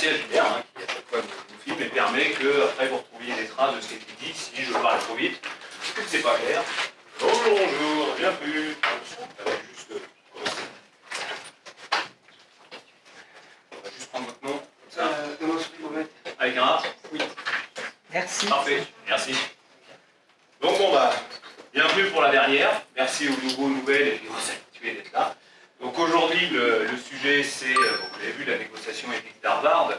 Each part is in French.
merci à Gilbert, hein, qui à chaque fois nous filme et permet que après vous retrouviez des traces de ce qui a été dit, si je parle trop vite, ou que c'est pas clair. Bonjour, bienvenue. On va juste commencer. On va juste prendre votre nom, comme ça. Avec un A. Oui. Merci. Parfait, merci. Donc bon bah, bienvenue pour la dernière. Merci aux nouveaux, nouvelles et aux habitués d'être là. Donc aujourd'hui, le sujet, c'est, vous l'avez vu, la négociation éthique d'Harvard.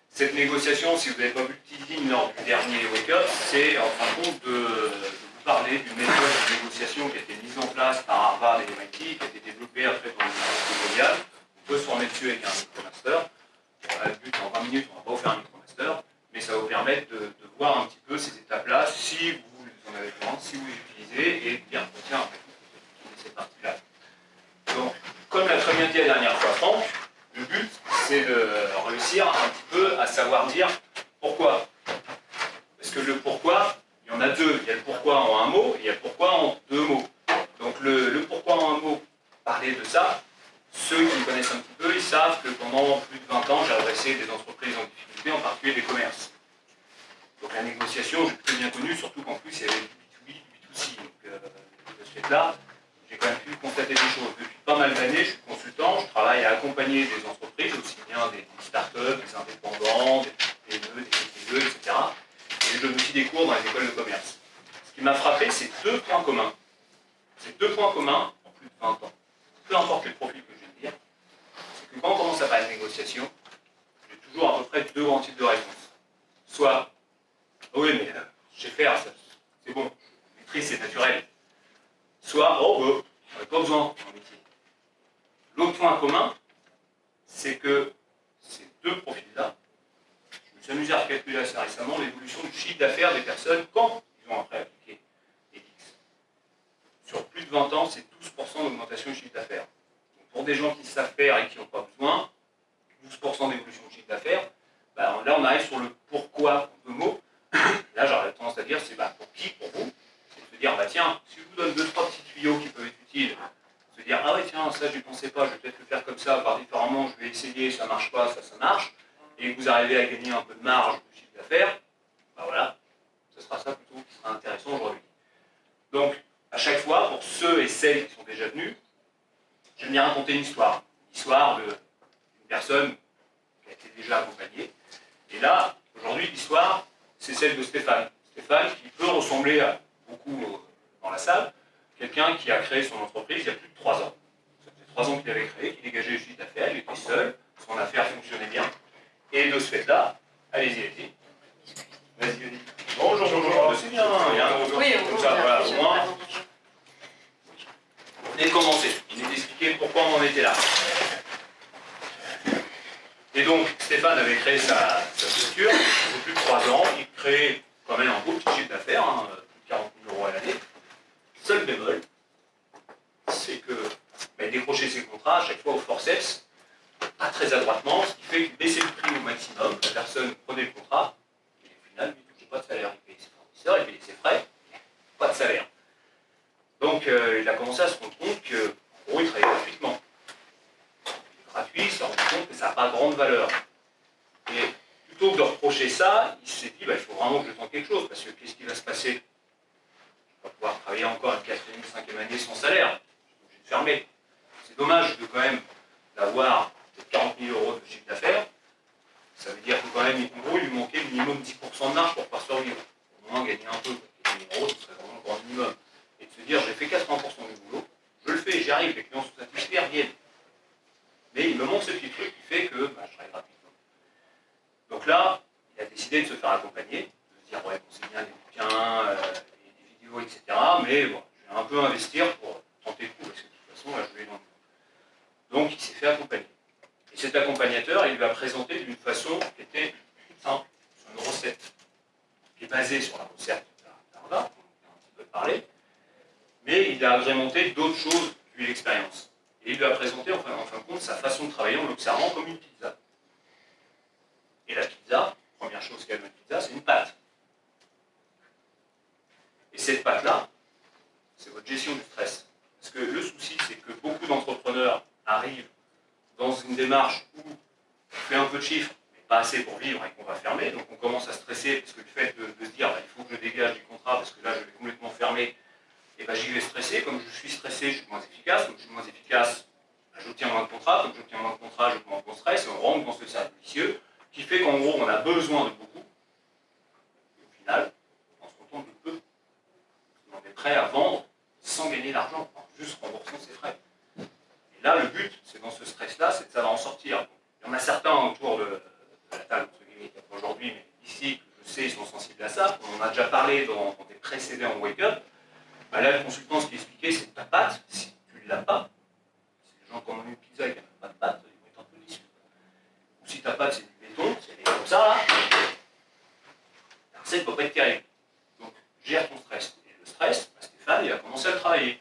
Cette négociation, si vous n'avez pas vu le teasing lors du dernier wake-up, c'est en fin de compte de vous parler d'une méthode de négociation qui a été mise en place par Harvard et MIT, qui a été développée après dans l'université mondiale. On peut se former dessus avec un micromaster. Le but, en 20 minutes, on ne va pas vous faire un micromaster, mais ça va vous permettre de voir un petit peu ces étapes-là, si vous en avez besoin, si vous les utilisez, et de dire, tiens, cette partie-là. Donc, comme l'a très bien dit la dernière fois Franck, le but, c'est de réussir un petit peu à savoir dire pourquoi. Parce que le pourquoi, il y en a deux. Il y a le pourquoi en un mot et il y a le pourquoi en deux mots. Donc le pourquoi en un mot, parler de ça, ceux qui me connaissent un petit peu, ils savent que pendant plus de 20 ans, j'ai adressé des entreprises en difficulté, en particulier des commerces. Donc la négociation, j'ai plutôt bien connu, surtout qu'en plus, il y avait du B2B, du B2C. Donc de ce fait-là, j'ai quand même pu constater des choses. Depuis pas mal d'années, je suis consultant, je travaille à accompagner des entreprises, aussi bien des startups, des indépendants, des PME, des TPE, etc. Et je donne aussi des cours dans les écoles de commerce. Ce qui m'a frappé, c'est deux points communs. Ces deux points communs en plus de 20 ans. Peu importe les profils que je vais dire, c'est que quand on commence à parler de négociation, j'ai toujours à peu près deux grands types de réponses. Soit, oui, mais je sais faire, c'est bon, je maîtrise, c'est naturel. Soit, oh, on n'a pas besoin dans le métier. L'autre point commun, c'est que ces deux profils-là, je me suis amusé à recalculer assez récemment l'évolution du chiffre d'affaires des personnes quand ils ont après appliqué EThics. Sur plus de 20 ans, c'est 12% d'augmentation du chiffre d'affaires. Pour des gens qui savent faire et qui n'ont pas besoin, 12% d'évolution du chiffre d'affaires, bah, là on arrive sur le pourquoi en deux mots. Là j'aurais tendance à dire c'est pour qui, pour vous, c'est de se dire tiens, si je vous donne deux, trois petits tuyaux qui peuvent être utiles, se dire ah ouais tiens ça je n'y pensais pas, je vais peut-être le faire comme ça, par différemment, je vais essayer, ça marche pas, ça marche, et que vous arrivez à gagner un peu de marge de chiffre d'affaires, bah voilà, ce sera ça plutôt qui sera intéressant aujourd'hui. Donc à chaque fois, pour ceux et celles qui sont déjà venus, je vais venir raconter une histoire d'une personne qui a été déjà accompagnée. Et là, aujourd'hui, l'histoire, c'est celle de Stéphane. Stéphane, qui peut ressembler à beaucoup dans la salle, quelqu'un qui a créé son entreprise il y a plus de 3 ans. Ça faisait 3 ans qu'il avait créé, qu'il dégageait le chiffre d'affaires, il était seul, son affaire fonctionnait bien. Et de ce fait-là, allez-y, allez-y. Vas-y, vas-y. Bonjour, c'est bien, il y a un bonjour. Oui, comme ça, voilà, au moins. On est commencé. Il est expliqué pourquoi on en était là. Et donc, Stéphane avait créé sa structure, il plus de 3 ans, il crée quand même un beau petit chiffre d'affaires, plus de 40 000 € à l'année. Seul bémol, c'est que il décrochait ses contrats à chaque fois au forceps, pas très adroitement, ce qui fait qu'il baissait le prix au maximum, la personne prenait le contrat, et au final, il ne touchait pas de salaire, il payait ses fournisseurs, il payait ses frais, pas de salaire. Donc il a commencé à se rendre compte que, en gros, il travaillait gratuitement. Gratuit, il s'est rendu compte que ça n'a pas grande valeur. Et plutôt que de reprocher ça, il s'est dit, il faut vraiment que je tente quelque chose, parce que qu'est-ce qui va se passer? Je ne vais pas pouvoir travailler encore une 4e, 5e année sans salaire. Je suis obligé de fermer. C'est dommage de quand même d'avoir 40 000 € de chiffre d'affaires. Ça veut dire que quand même, en gros, il lui manquait minimum 10% de marge pour pouvoir survivre. Au moins gagner un peu. 4 000 €, ce serait vraiment le grand minimum. Et de se dire, j'ai fait 80% du boulot, je le fais, j'y arrive, les clients sont satisfaits, reviennent. Mais il me manque ce petit truc qui fait que je travaille gratuitement. Donc là, il a décidé de se faire accompagner, de se dire, ouais, bon, c'est bien des bouquins, des vidéos, etc. Mais bon, je vais un peu investir pour tenter le coup, parce que de toute façon, là, je vais dans le monde. Donc il s'est fait accompagner. Et cet accompagnateur, il lui a présenté d'une façon qui était simple, sur une recette, qui est basée sur la recette d'Harvard, dont on a un petit peu parlé, mais il a agrémenté d'autres choses vu l'expérience. Et il lui a présenté, en fin de compte, sa façon de travailler en l'observant comme une pizza. Et la pizza, première chose qu'elle a une pizza, c'est une pâte. Et cette pâte-là, c'est votre gestion du stress. Parce que le souci, c'est que beaucoup d'entrepreneurs arrivent dans une démarche où on fait un peu de chiffres, mais pas assez pour vivre et qu'on va fermer. Donc on commence à stresser parce que le fait de se dire bah, il faut que je dégage du contrat parce que là je vais complètement fermer, et ben j'y vais stresser. Comme je suis stressé, je suis moins efficace. Comme je suis moins efficace, ben, j'obtiens moins de contrats. Comme j'obtiens moins de contrats, je prends mon stress et on rentre dans ce cercle vicieux qui fait qu'en gros on a besoin de beaucoup. Et au final, on se contente de peu. On est prêt à vendre sans gagner d'argent, en juste remboursant ses frais. Et là, le but, c'est dans ce stress-là, c'est de savoir en sortir. Il y en a certains autour de la table, entre guillemets, aujourd'hui, mais ici, que je sais, ils sont sensibles à ça. On en a déjà parlé dans des précédents Wake Up. Bah là, le consultant, ce qu'il expliquait, c'est que ta pâte, si tu ne l'as pas, si les gens commandent une pizza et qu'elle n'a pas de pâte, ils vont être un peu déçus. Ou si ta pâte, c'est du béton, si elle est comme ça, là, la recette ne peut pas être terrible. Donc, gère ton stress. Et le stress, bah, Stéphane, il a commencé à le travailler.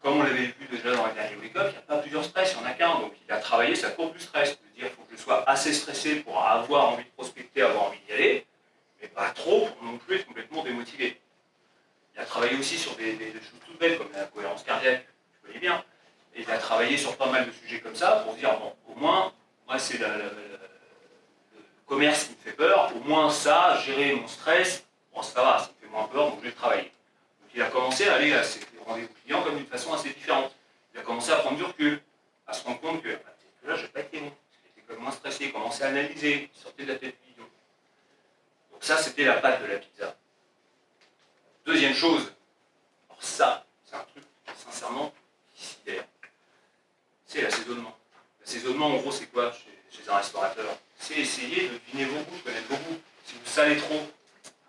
Comme on l'avait vu déjà dans les derniers Wake Up, il n'y a pas plusieurs stress, il n'y en a qu'un. Donc il a travaillé sa courbe du stress. De dire qu'il faut que je sois assez stressé pour avoir envie de prospecter, avoir envie d'y aller, mais pas trop pour non plus être complètement démotivé. Il a travaillé aussi sur des choses toutes belles comme la cohérence cardiaque, je connais bien. Et il a travaillé sur pas mal de sujets comme ça pour se dire, bon, au moins, moi c'est le commerce qui me fait peur, au moins ça, gérer mon stress, bon ça va, ça me fait moins peur, donc je vais le travailler. Donc il a commencé à aller à ses rendez-vous clients comme d'une façon assez différente. Il a commencé à prendre du recul, à se rendre compte que bah, peut-être que là, je n'ai pas été bon. J'étais quand même moins stressé, il commençait à analyser, il sortait de la tête vidéo. Donc ça, c'était la pâte de la pizza. Deuxième chose, alors ça, c'est un truc, sincèrement, qui sidère. C'est l'assaisonnement. L'assaisonnement, en gros, c'est quoi chez un restaurateur? C'est essayer de deviner vos goûts, de connaître vos goûts. Si vous salez trop,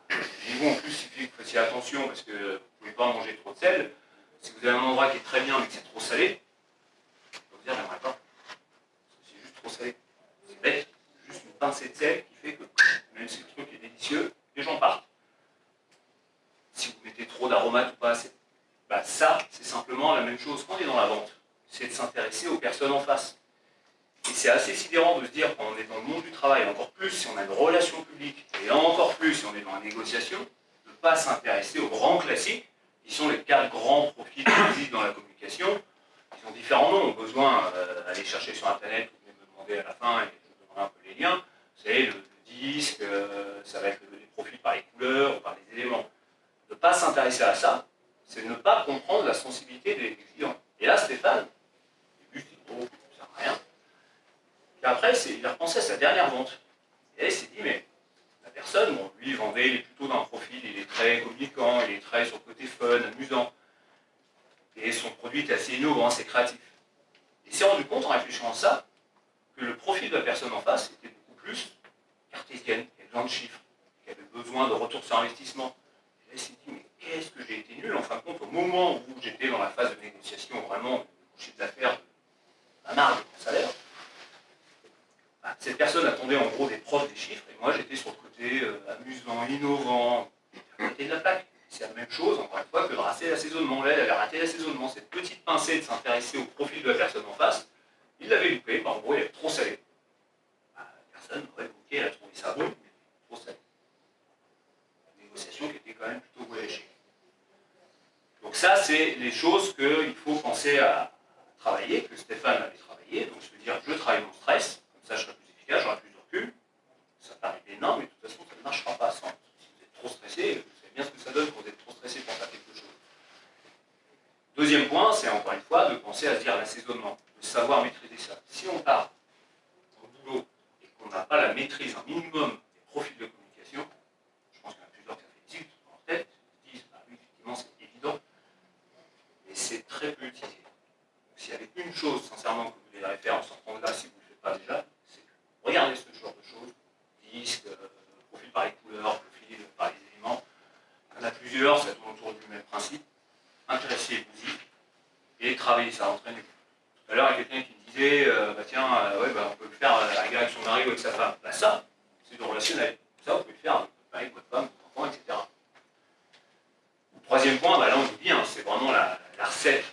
et vous, en plus, il suffit que vous fassiez attention parce que vous ne pouvez pas manger trop de sel. Si vous avez un endroit qui est très bien mais que c'est trop salé, vous dire j'aimerais pas. C'est juste trop salé. C'est bête. Juste une pincée de sel qui fait que, même si le truc est délicieux, les gens partent. Si vous mettez trop d'aromates ou pas assez, bah ça, c'est simplement la même chose qu'on est dans la vente. C'est de s'intéresser aux personnes en face. Et c'est assez sidérant de se dire, quand on est dans le monde du travail, encore plus si on a une relation publique, et encore plus si on est dans la négociation, de ne pas s'intéresser aux grands classiques, qui sont les 4 grands profils qui existent dans la communication. Ils ont différents noms, on a besoin d'aller chercher sur Internet, ou de me demander à la fin, et je vous donnerai un peu les liens. C'est le disque, ça va être les profils par les couleurs, ou par les éléments. Ne pas s'intéresser à ça, c'est ne pas comprendre la sensibilité des clients. Et là, Stéphane, au début, c'était gros, ça sert à rien. Et après, il a repensé à sa dernière vente. Et là, il s'est dit, mais la personne, bon, lui, il vendait, il est plutôt d'un profil, il est très communicant, il est très sur le côté fun, amusant. Et son produit est assez innovant, c'est créatif. Et il s'est rendu compte, en réfléchissant à ça, que le profil de la personne en face était beaucoup plus cartésienne, qui avait besoin de chiffres, qui avait besoin de retour sur investissement. Et là, il s'est dit, mais qu'est-ce que j'ai été nul, en fin de compte, au moment où j'étais dans la phase de négociation, vraiment, de chiffre d'affaires, de la marge de mon salaire. Cette personne attendait en gros des preuves, des chiffres, et moi j'étais sur le côté amusant, innovant, à côté de la plaque. C'est la même chose, encore une fois, que de rater l'assaisonnement. Là, elle avait raté l'assaisonnement. Cette petite pincée de s'intéresser au profil de la personne en face, il l'avait loupé, en gros, il avait trop salé. La personne, ouais, ok, elle a trouvé ça bon, mais trop salé. Une négociation qui était quand même plutôt voyagée. Donc ça, c'est les choses qu'il faut penser à travailler, que Stéphane avait travaillé. Donc se dire, je travaille mon stress, ça, je serai plus efficace, j'aurai plus de recul. Ça paraît énorme, mais de toute façon, ça ne marchera pas sans. Si vous êtes trop stressé, vous savez bien ce que ça donne quand vous êtes trop stressé pour faire quelque chose. Deuxième point, c'est encore une fois de penser à se dire l'assaisonnement, de savoir maîtriser ça. Si on part au boulot et qu'on n'a pas la maîtrise, un minimum des profils de communication, je pense qu'il y en a plusieurs qui ça fait tilt dans leur tête, ils disent, ah oui, effectivement, c'est évident, mais c'est très peu utilisé. Donc s'il y avait une chose, sincèrement, que vous devriez faire en sortant de là, si vous ne le faites pas déjà, regardez ce genre de choses, disque, profil par les couleurs, profil par les éléments. Il y en a plusieurs, ça tourne autour du même principe. Intéressez-vous-y et travaillez ça, entraînez-vous. Tout à l'heure, il y a quelqu'un qui me disait, ouais, on peut le faire avec son mari ou avec sa femme. Bah, ça, c'est du relationnel. Ça, vous pouvez le faire avec votre femme, votre enfant, etc. Troisième point, là on vous dit, c'est vraiment la recette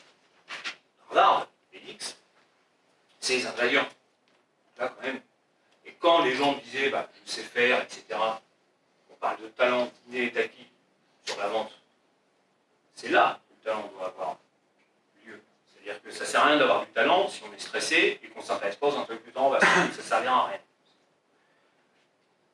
standard, Félix, c'est les ingrédients. Là, quand même. Et quand les gens me disaient, je sais faire, etc., on parle de talent inné et d'acquis sur la vente, c'est là que le talent doit avoir lieu. C'est-à-dire que ça ne sert à rien d'avoir du talent si on est stressé et qu'on ne s'intéresse pas aux interlocuteurs en bas. Ça ne servira à rien.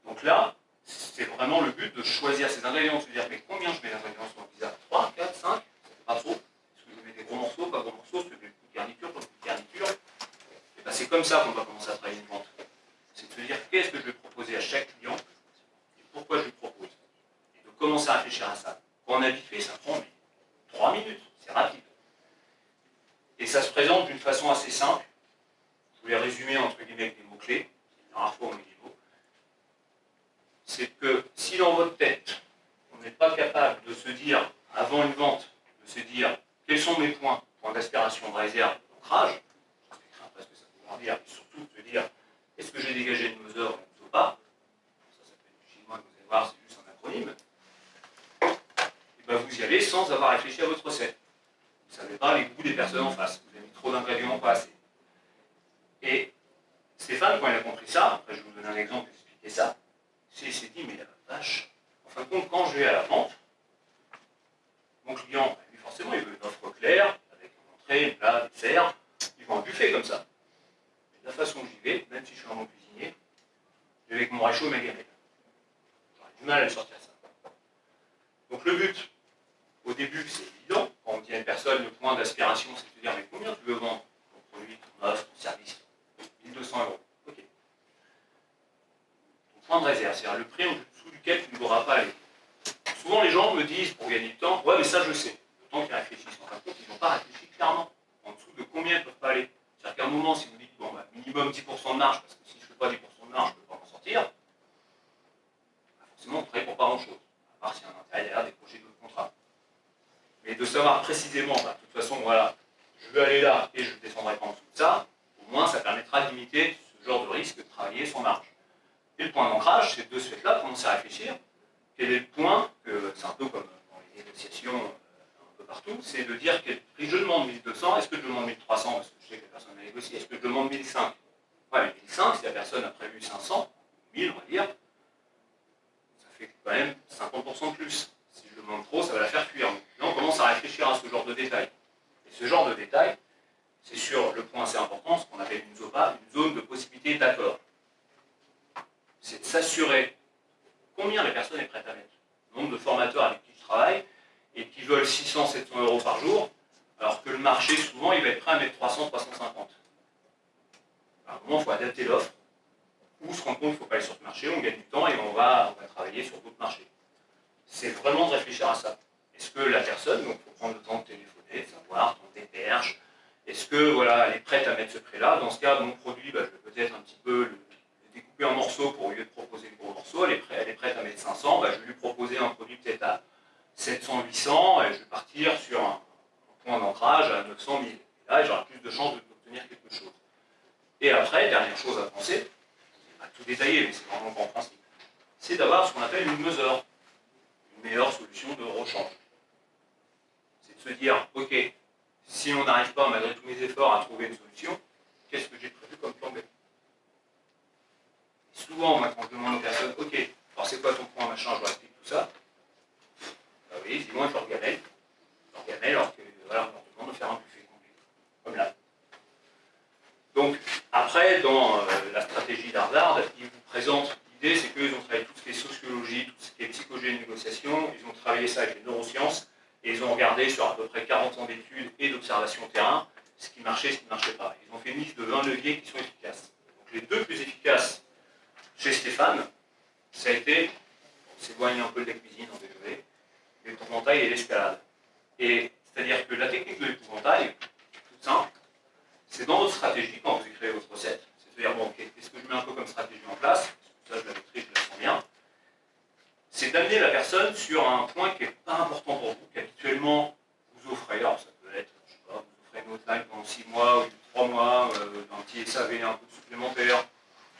Donc là, c'est vraiment le but de choisir ces ingrédients, de se dire mais combien je mets d'ingrédients sur mon pizza? 3, 4, 5, ça fait pas trop. Est-ce que je mets des gros morceaux, pas gros morceaux, est-ce que je mets une garniture, pas une garniture? Et ben c'est comme ça qu'on va commencer à travailler une vente. C'est de se dire qu'est-ce que je vais proposer à chaque client et pourquoi je lui propose. Et de commencer à réfléchir à ça. Quand on a vite fait, ça prend 3 minutes, c'est rapide. Et ça se présente d'une façon assez simple. Je voulais résumer entre guillemets avec des mots-clés, parfois on met des mots. C'est que si dans votre tête, on n'est pas capable de se dire, avant une vente, de se dire quels sont mes points d'aspiration, de réserve, d'ancrage, j'expliquerai après ce que ça veut dire, et surtout de se dire est-ce que j'ai dégagé une mesure ou pas, ça s'appelle du chinois, vous allez voir, c'est juste un acronyme, et ben vous y allez sans avoir réfléchi à votre recette. Vous ne savez pas les goûts des personnes en face, vous avez mis trop d'ingrédients, pas assez. Et Stéphane, quand il a compris ça, après je vais vous donner un exemple pour expliquer ça, il s'est dit, mais la vache, en fin de compte, quand je vais à la vente, mon client, lui forcément, il veut une offre claire, avec une entrée, un plat, des desserts, il veut un buffet comme ça. Et de la façon que j'y vais, même si je suis un bon cuisinier, je vais avec mon réchaud et ma gamelle. J'aurais du mal à le sortir ça. Donc le but, au début, c'est évident, quand on dit à une personne, le point d'aspiration, c'est de dire, mais combien tu veux vendre ton produit, ton offre, ton service? 1200 €. Ok. Ton point de réserve, c'est-à-dire le prix en dessous duquel tu ne pourras pas aller. Souvent, les gens me disent, pour gagner du temps, ouais, mais ça, je sais. Le temps qu'ils réfléchissent. En fin de compte, ils n'ont pas réfléchi clairement. En dessous de combien ils ne peuvent pas aller. C'est-à-dire qu'à un moment, si vous dites, bon, bah, minimum 10% de marge, parce que si je ne fais pas 10% de marge, je ne peux pas m'en sortir, bah, forcément, on travaille pour pas grand-chose. À part s'il y a un intérêt derrière décrocher d'autres contrats. Mais de savoir précisément, bah, de toute façon, voilà, je veux aller là et je ne descendrai pas en dessous de ça, au moins, ça permettra de limiter ce genre de risque de travailler sans marge. Et le point d'ancrage, c'est de ce fait-là, commencer à réfléchir. Quel est le point, c'est un peu comme dans les négociations un peu partout, c'est de dire quel prix je demande 1200, est-ce que je demande 1300 parce que je sais que la personne a négocié, est-ce que je demande 1005? Ouais, mais 1005, si la personne a prévu 500, 1000 on va dire, ça fait quand même 50% de plus. Si je demande trop, ça va la faire fuir. Donc là, on commence à réfléchir à ce genre de détails. Et ce genre de détails, c'est sur le point assez important, ce qu'on appelle une ZOPA, une zone de possibilité d'accord. C'est de s'assurer combien la personne est prête à mettre. Le nombre de formateurs avec qui je travaille et qui veulent 600, 700 € par jour, alors que le marché, souvent, il va être prêt à mettre 300, 350. À un moment, il faut adapter l'offre, ou se rendre compte qu'il ne faut pas aller sur ce marché, on gagne du temps et on va travailler sur d'autres marchés. C'est vraiment de réfléchir à ça. Est-ce que la personne, donc il faut prendre le temps de téléphoner, de savoir, tenter perche, est-ce que voilà, elle est prête à mettre ce prix-là? Dans ce cas, mon produit, bah, je vais peut-être un petit peu le découper en morceaux pour au lieu de proposer le gros morceau, elle est prête à mettre 500, bah, je vais lui proposer un produit peut-être à 700, 800, et je vais partir sur un point d'ancrage à 900, 1000. Et là, j'aurai plus de chances d'obtenir quelque chose. Et après, dernière chose à penser, je ne vais pas tout détailler, mais c'est vraiment pas en principe, c'est d'avoir ce qu'on appelle une mesure, une meilleure solution de rechange. C'est de se dire, ok, si on n'arrive pas, malgré tous mes efforts, à trouver une solution, qu'est-ce que j'ai prévu comme plan B? Souvent, moi, quand je demande aux personnes, ok, alors c'est quoi ton point, machin, je leur explique tout ça. Bah oui, dis-moi, je leur gamelle. Alors que, voilà, on leur demande de faire un buffet complet. Comme là. Donc, après, dans la stratégie d'Harvard, ils vous présentent l'idée, c'est qu'ils ont travaillé tout ce qui est sociologie, tout ce qui est psychologie de négociation, ils ont travaillé ça avec les neurosciences, et ils ont regardé sur à peu près 40 ans d'études et d'observation terrain, ce qui marchait, ce qui ne marchait pas. Ils ont fait une liste de 20 leviers qui sont efficaces. Donc, les deux plus efficaces chez Stéphane, ça a été, on s'éloigne un peu de la cuisine en déjeuner, l'épouvantail et l'escalade. Et c'est-à-dire que la technique de l'épouvantail, toute simple, c'est dans votre stratégie, quand vous écrivez votre recette, c'est-à-dire, bon, ok, qu'est-ce que je mets un peu comme stratégie en place, ça je la maîtrise, je la sens bien, c'est d'amener la personne sur un point qui n'est pas important pour vous, qu'habituellement vous offrez, alors ça peut être, je sais pas, vous offrez une hotline pendant 6 mois ou 3 mois, un petit SAV un peu supplémentaire,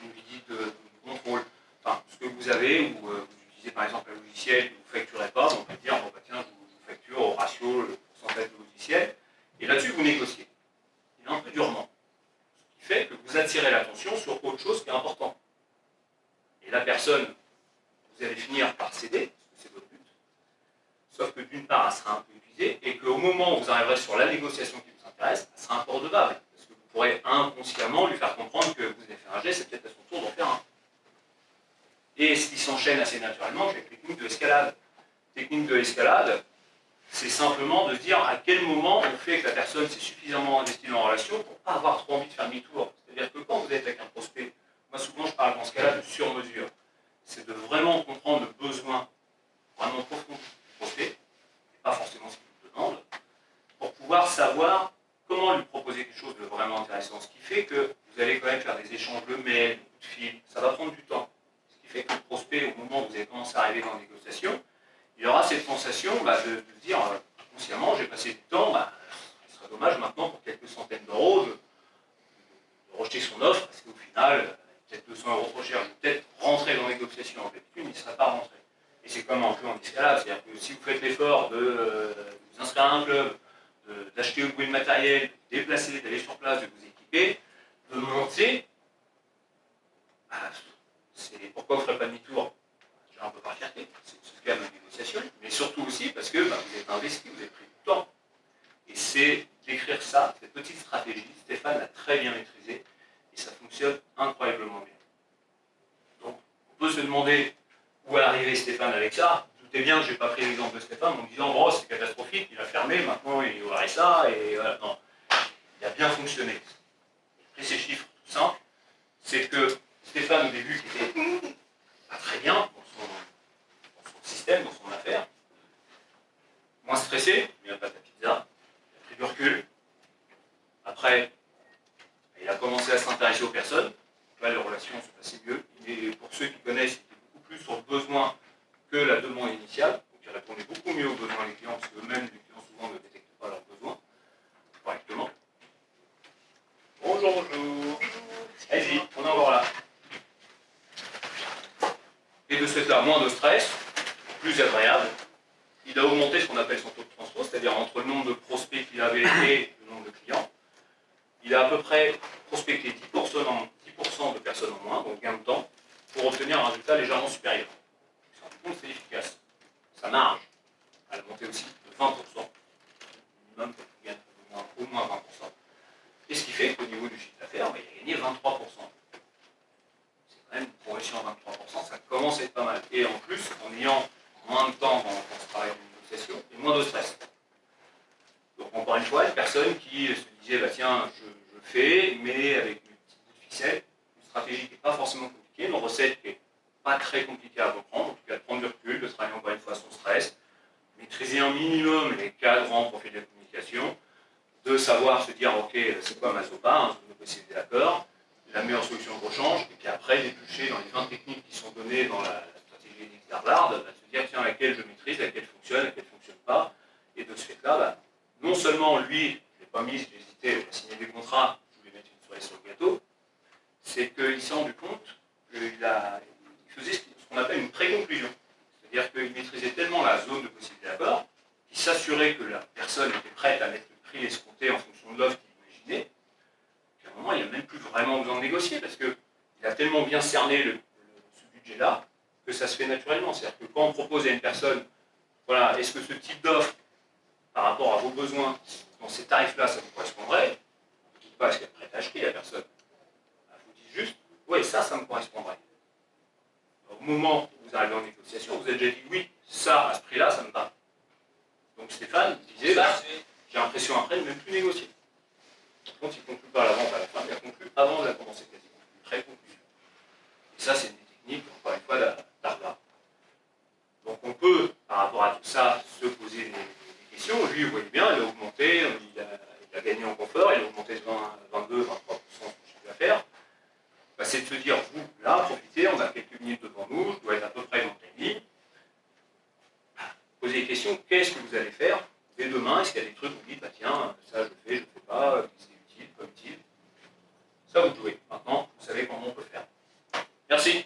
une visite de contrôle, enfin, ce que vous avez, ou vous utilisez par exemple un logiciel que vous ne facturez pas, on peut dire, bon, bah, tiens, je vous facture au ratio, le pourcentage de logiciel, et là-dessus vous négociez. Et un peu durement. Ce qui fait que vous attirez l'attention sur autre chose qui est important. Et la personne, vous allez finir par céder, parce que c'est votre but, sauf que d'une part, elle sera un peu épuisée, et qu'au moment où vous arriverez sur la négociation qui vous intéresse, elle sera un peu redevable, parce que vous pourrez inconsciemment lui faire comprendre que vous avez fait un geste, c'est peut-être à son tour d'en faire un. Et ce qui s'enchaîne assez naturellement, c'est la technique de l'escalade. Technique de l'escalade, c'est simplement de se dire à quel moment on fait que la personne s'est suffisamment investie dans la relation pour ne pas avoir trop envie de faire demi-tour. C'est-à-dire que quand vous êtes avec un prospect, moi souvent je parle dans ce cas-là de sur-mesure, c'est de vraiment comprendre le besoin vraiment profond du prospect, et pas forcément ce qu'il vous demande, pour pouvoir savoir comment lui proposer quelque chose de vraiment intéressant. Ce qui fait que vous allez quand même faire des échanges de mails, de fils, ça va prendre du temps. Ce qui fait que le prospect, au moment où vous allez commencer à arriver dans la négociation, il aura cette sensation de se dire consciemment, j'ai passé du temps, ce serait dommage maintenant pour quelques centaines d'euros de rejeter son offre, parce qu'au final, peut-être 200 euros trop cher, je vais peut-être rentrer dans la négociation en fait, il ne serait pas rentré. Et c'est comme un peu en escalade, c'est-à-dire que si vous faites l'effort de vous inscrire à un club, d'acheter au bout le matériel, de vous déplacer, d'aller sur place, de vous équiper, de monter, c'est pourquoi vous ne ferez pas demi-tour? Déjà un peu par fierté, c'est ce cas de négociation, mais surtout aussi parce que vous êtes investi, vous avez pris du temps. Et c'est d'écrire ça, cette petite stratégie, Stéphane l'a très bien maîtrisée, et ça fonctionne incroyablement bien. Donc, on peut se demander où est arrivé Stéphane avec ça. Doutez bien que je n'ai pas pris l'exemple de Stéphane en me disant, oh, c'est catastrophique, il a fermé, maintenant il aurait ça, et voilà. Non, il a bien fonctionné. J'ai pris ces chiffres tout simples, c'est que Stéphane, au début, qui était pas très bien dans son système, dans son affaire, moins stressé, il n'a pas de la pizza, il a pris du recul. Après, il a commencé à s'intéresser aux personnes. Donc là, les relations se passaient mieux. Et pour ceux qui connaissent, il était beaucoup plus sur le besoin que la demande initiale. Donc il répondait beaucoup mieux aux besoins des clients, parce qu'eux-mêmes, les clients souvent ne détectent pas leurs besoins correctement. Bonjour, bonjour. Allez-y, on est encore là. Et de ce fait-là, moins de stress, plus agréable. Il a augmenté ce qu'on appelle son taux de transfo, c'est-à-dire entre le nombre de prospects qu'il avait et le nombre de clients. Il a à peu près prospecté 10% de personnes en moins, donc gain de temps, pour obtenir un résultat légèrement supérieur. Il s'est rendu compte que c'est efficace. Sa marge, elle a monté aussi de 20%. Minimum, il gagne au moins 20%. Et ce qui fait qu'au niveau du chiffre d'affaires, il a gagné 23%. C'est quand même une progression à 23%, ça commence à être pas mal. Et en plus, en ayant moins de temps dans ce travail de négociation et moins de stress. Donc encore une fois, une personne qui se disait, tiens, je fais, mais avec une petite bout de ficelle, une stratégie qui n'est pas forcément compliquée, une recette qui n'est pas très compliquée à reprendre, en tout cas de prendre du recul, de travailler encore une fois son stress, maîtriser un minimum les cadrans pour faire de la communication, de savoir se dire, ok, c'est quoi ma ZOPA, zone de possibilité d'accord, la meilleure solution de rechange, et puis après déplucher dans les 20 techniques qui sont données dans la stratégie d'Harvard, se dire, tiens, laquelle je maîtrise, laquelle fonctionne, laquelle ne fonctionne pas, et de ce fait-là, non seulement lui, je ne l'ai pas mis, j'ai hésité à signer des contrats, je voulais mettre une soirée sur le gâteau, c'est qu'il s'est rendu compte qu'il faisait ce qu'on appelle une pré-conclusion. C'est-à-dire qu'il maîtrisait tellement la zone de possibilité d'accord, qu'il s'assurait que la personne était prête à mettre le prix escompté en fonction de l'offre qu'il imaginait, qu'à un moment, il n'a même plus vraiment besoin de négocier, parce qu'il a tellement bien cerné ce budget-là, que ça se fait naturellement. C'est-à-dire que quand on propose à une personne, voilà, est-ce que ce type d'offre, par rapport à vos besoins, dans ces tarifs-là, ça vous correspondrait, vous ne dites pas est-ce qu'elle est prête à acheter, la personne. Vous dites juste, oui, ça me correspondrait. Au moment où vous arrivez en négociation, vous avez déjà dit oui, ça, à ce prix-là, ça me va. Donc Stéphane disait, j'ai l'impression après de ne même plus négocier. Donc il ne conclut pas la vente à la fin, mais il conclut avant de la commencer quasiment. Très conclu. Et ça, c'est une technique, encore une fois, d'Harvard. Donc on peut, par rapport à tout ça, se poser des questions. Lui, vous voyez bien, il a augmenté, il a gagné en confort, il a augmenté de 22-23% son chiffre d'affaires. C'est de se dire, vous, là, profitez, on a quelques minutes devant nous, je dois être à peu près dans le timing. Posez des questions, qu'est-ce que vous allez faire dès demain? Est-ce qu'il y a des trucs où vous dites, tiens, ça je fais pas, c'est utile, pas utile? Ça, vous jouez. Maintenant, vous savez comment on peut faire. Merci.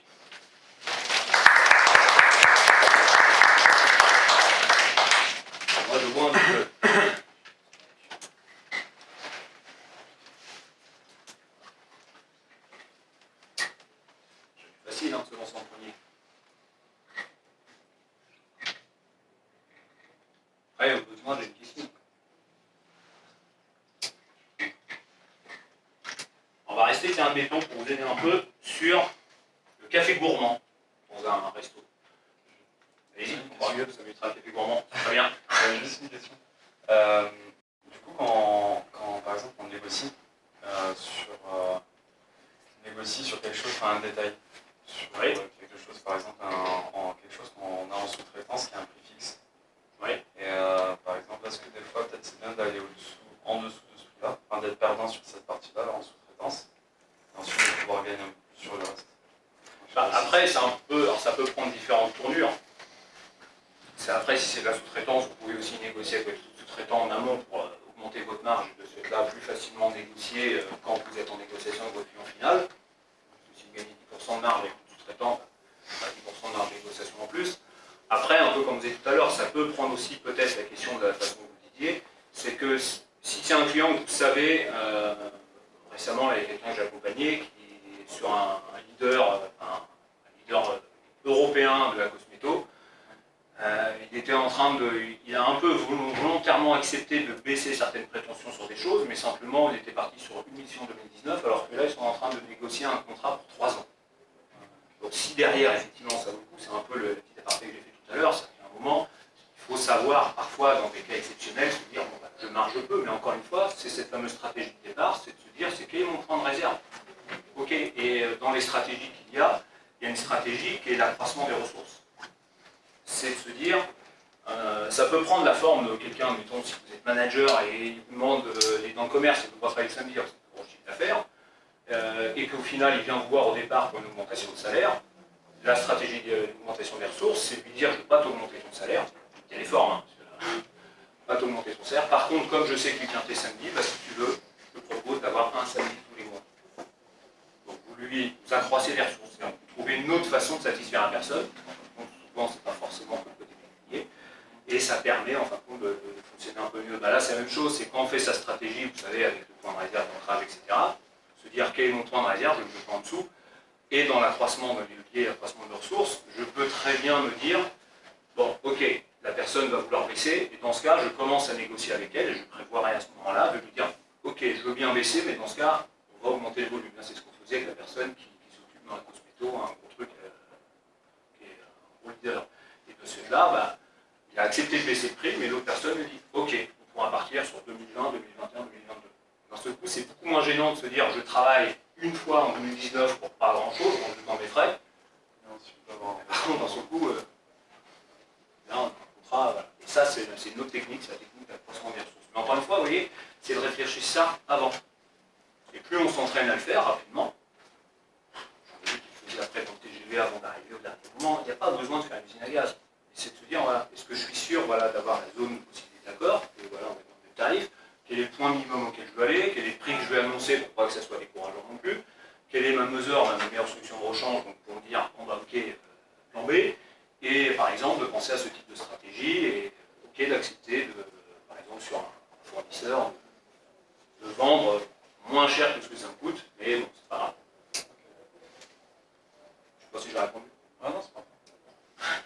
Moi, je vois un petit peu. C'est facile, se lancer en premier. Après, au besoin, j'ai une question. On va rester, tiens, admettons, pour vous aider un peu, sur le café gourmand, dans dans un resto. Allez-y, on va mieux, ça m'évitera le café gourmand. Très bien. Juste une question. Du coup, quand par exemple on négocie sur quelque chose, enfin un détail, sur quelque chose, par exemple quelque chose qu'on a en sous-traitance qui a un prix fixe. Oui. Et par exemple, est-ce que des fois peut-être c'est bien d'aller en dessous de ce prix-là, enfin d'être perdant sur cette partie-là en sous-traitance, et ensuite de pouvoir gagner un peu plus sur le reste. Après, c'est un peu, alors ça peut prendre différentes tournures. Après, si c'est de la sous-traitance, vous pouvez aussi négocier avec votre sous-traitant en amont pour augmenter votre marge et de ce fait-là plus facilement négocier quand vous êtes en négociation avec votre client final. Si vous gagnez 10% de marge avec votre sous-traitant, 10% de marge de négociation en plus. Après, un peu comme vous disiez tout à l'heure, ça peut prendre aussi peut-être la question de la façon dont vous disiez, c'est que si c'est un client que vous savez, récemment, il y a quelqu'un que j'ai accompagné qui est sur un leader européen de la cosméto. Il a un peu volontairement accepté de baisser certaines prétentions sur des choses, mais simplement il était parti sur une mission 2019, alors que là ils sont en train de négocier un contrat pour 3 ans. Donc si derrière, effectivement, ça vaut le coup, c'est un peu le petit aparté que j'ai fait tout à l'heure, c'est qu'à un moment, il faut savoir, parfois, dans des cas exceptionnels, se dire, bon, bah, je marge peu, mais encore une fois, c'est cette fameuse stratégie de départ, c'est de se dire, c'est quel est mon plan de réserve. Ok, et dans les stratégies qu'il y a une stratégie qui est l'accroissement des ressources. C'est de se dire, ça peut prendre la forme de quelqu'un, mettons, si vous êtes manager et il vous demande, il est dans le commerce, il ne peut pas travailler le samedi, c'est un gros chiffre d'affaires, et qu'au final, il vient vous voir au départ pour une augmentation de salaire. La stratégie d'augmentation des ressources, c'est de lui dire, je ne vais pas t'augmenter ton salaire, il y a des formes, hein, je ne vais pas t'augmenter ton salaire. Par contre, comme je sais que tu viens tes samedis, bah, si tu veux, je te propose d'avoir un samedi tous les mois. Donc vous accroissez les ressources, vous trouvez une autre façon de satisfaire la personne. Donc souvent, ce n'est pas forcément que le côté pécuniaire. Et ça permet, en fin de compte, de fonctionner un peu mieux. Bah là, c'est la même chose, c'est quand on fait sa stratégie, vous savez, avec le point de réserve, d'entrave, etc., se dire quel est mon point de réserve, je le mets en dessous, et dans l'accroissement de levier, l'accroissement de ressources, je peux très bien me dire, bon, ok, la personne va vouloir baisser, et dans ce cas, je commence à négocier avec elle, et je prévoirai à ce moment-là de lui dire, ok, je veux bien baisser, mais dans ce cas, on va augmenter le volume. C'est ce qu'on faisait avec la personne qui s'occupe dans la cosméto, un gros truc qui est un gros leader. Et de ce fait-là, bah, il a accepté de baisser le prix, mais l'autre personne lui dit, ok, on pourra partir sur 2020, 2021, 2022. Dans ce coup, c'est beaucoup moins gênant de se dire, je travaille une fois en 2019 pour pas grand-chose, dans mes frais. Par contre, dans ce coup, là, on a un contrat, voilà. Et ça, c'est une autre technique, c'est la technique d'accroissement des ressources. Mais encore une fois, vous voyez, c'est de réfléchir ça avant. Et plus on s'entraîne à le faire rapidement, j'en ai vu qu'il faisait après dans le TGV avant d'arriver au dernier moment, il n'y a pas besoin de faire une usine à gaz. C'est de se dire, voilà, est-ce que je suis sûr voilà, d'avoir la zone de possibilité d'accord, et voilà, on va dans le tarif, quel est le point minimum auquel je dois aller, quel est le prix que je vais annoncer pour pas que ça soit décourageant non plus, quelle est ma mesure, ma meilleure solution de rechange, donc pour me dire, bon bah ok, plan B, et par exemple de penser à ce type de stratégie, et ok d'accepter, par exemple sur un fournisseur, de vendre moins cher que ce que ça me coûte, mais bon, c'est pas grave. Je sais pas si j'ai répondu. Ah non, c'est pas grave.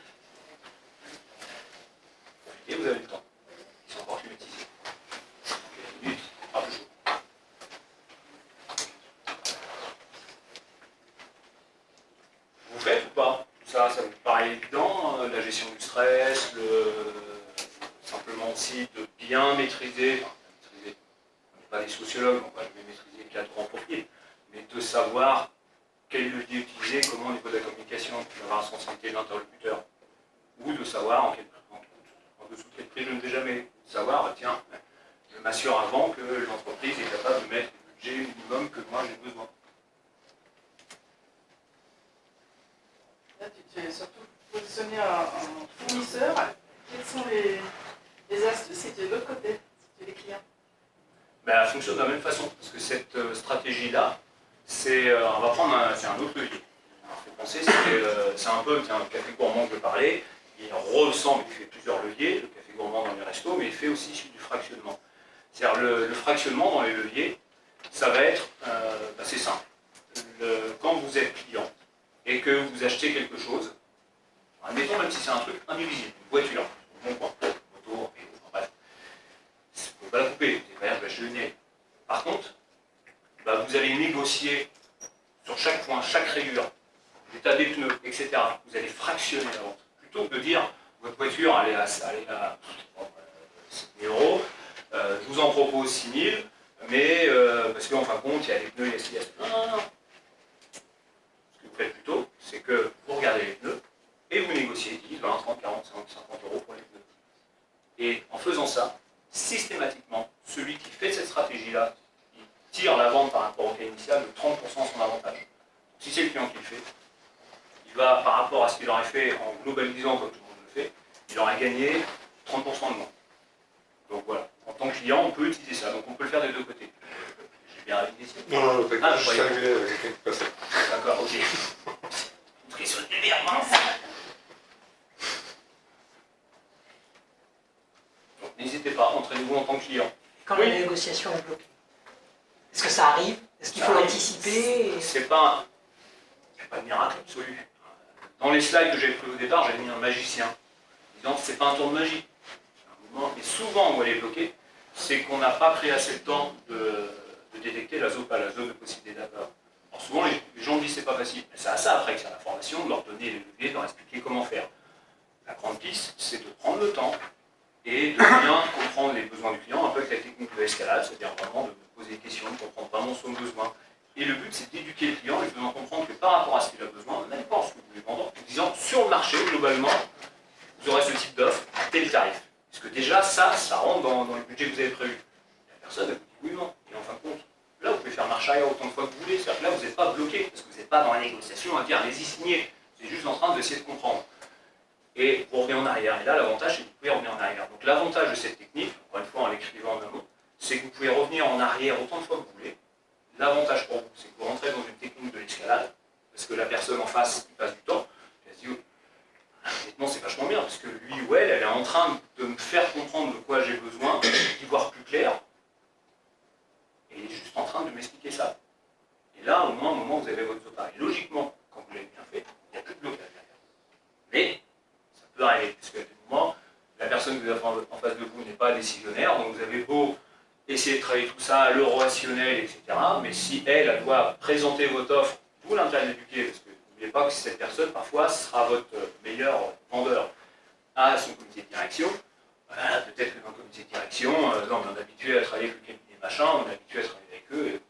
Et vous avez le temps. Ils sont encore climatisés. Une minute, pas plus chaud. Vous faites ou pas? Ça vous paraît évident, la gestion du stress, simplement aussi de bien maîtriser, on n'est pas des sociologues, on va jamais maîtriser le cadre en profil, mais de savoir quel levier utiliser, comment au niveau de la communication, avoir la sensibilité de l'interlocuteur, ou de savoir en dessous de quel prix je ne vais jamais, de savoir, tiens, je m'assure avant que l'entreprise est capable de mettre le budget minimum que moi j'ai besoin. Là, tu es surtout positionné en fournisseur. Quelles sont les astuces et de l'autre côté, les clients? Ben, elle fonctionne de la même façon, parce que cette stratégie-là, on va prendre c'est un autre levier. Alors, faut penser, c'est un peu le café gourmand que je parlais, il ressemble, il fait plusieurs leviers, le café gourmand dans les restos, mais il fait aussi du fractionnement. C'est-à-dire le fractionnement dans les leviers, ça va être assez simple. Quand vous êtes client et que vous achetez quelque chose, admettons même si c'est un truc indivisible, une voiture, bon quoi, moto, bref, vous ne pouvez pas la couper, vous n'allez pas dire je vais acheter le nez. Par contre, vous allez négocier sur chaque point, chaque rayure, l'état des pneus, etc. Vous allez fractionner la vente. Plutôt que de dire, votre voiture, elle est à 7 000 euros, je vous en propose 6 000, mais parce qu'en fin de compte, il y a les pneus, il y a ci, il y a ça. Non, non, non. Ce que vous faites plutôt, c'est que vous regardez les pneus et vous négociez 10, 20, 30, 40, 50 euros pour les pneus. Et en faisant ça, systématiquement, celui qui fait cette stratégie-là, il tire la vente par rapport au cas initial de 30% son avantage. Si c'est le client qui le fait, il va, par rapport à ce qu'il aurait fait en globalisant comme tout le monde le fait, il aurait gagné 30% de moins. Donc voilà, en tant que client, on peut utiliser ça. Donc on peut le faire des deux côtés. J'ai bien réalisé ici. Non, je suis arrivé avec quelqu'un qui passait. D'accord, ok. Une prise sur le verre, mince. Donc n'hésitez pas, entraînez-vous en tant que client. Quand la négociation est bloquée. Est-ce que ça arrive? Est-ce qu'il faut l'anticiper? C'est pas de miracle absolu. Dans les slides que j'avais pris au départ, j'avais mis un magicien, disant que c'est pas un tour de magie. Et souvent, où elle est bloquée, c'est qu'on n'a pas pris assez de temps de détecter la zone de possibilité d'accord. Alors souvent, les gens disent que c'est pas facile. Mais c'est à ça après que c'est la formation, de leur donner les leviers, de leur expliquer comment faire. La grande piste, c'est de prendre le temps et de bien comprendre les besoins du client, un peu avec la technique de l'escalade, c'est-à-dire vraiment de poser des questions, de comprendre vraiment son besoin. Et le but, c'est d'éduquer le client et de faisant comprendre que par rapport à ce qu'il a besoin, même pas ce que vous voulez vendre, en disant sur le marché, globalement, vous aurez ce type d'offre à tel tarif. Parce que déjà, ça rentre dans le budget que vous avez prévu. La personne, elle vous dit oui ou non. Et en fin de compte, là, vous pouvez faire marche arrière autant de fois que vous voulez. C'est-à-dire que là, vous n'êtes pas bloqué, parce que vous n'êtes pas dans la négociation à dire allez-y, signez. Vous êtes juste en train d'essayer de comprendre. Et vous revenez en arrière. Et là, l'avantage, c'est que vous pouvez revenir en arrière. Donc l'avantage de cette technique, encore une fois en l'écrivant en amont, c'est que vous pouvez revenir en arrière autant de fois que vous voulez. L'avantage pour vous, c'est que vous rentrez dans une technique de l'escalade, parce que la personne en face, il passe du temps, elle se dit, honnêtement, c'est vachement bien, parce que lui ou elle est en train de me faire comprendre de quoi j'ai besoin, d'y voir plus clair, et il est juste en train de m'expliquer ça. Et là, au moins, au moment où vous avez votre ZOPA, et logiquement, quand vous l'avez bien fait, il n'y a plus de blocage derrière. Mais, ça peut arriver, parce qu'à des moments, la personne que vous avez en face de vous n'est pas décisionnaire, donc vous avez beau essayer de travailler tout ça, le relationnel, etc. Mais si elle doit présenter votre offre, d'où l'intérêt d'éduquer, parce que n'oubliez pas que cette personne, parfois, sera votre meilleur vendeur à son comité de direction. Voilà, peut-être que dans le comité de direction, non, on est habitué à travailler avec le cabinet machin, on est habitué à travailler avec eux, et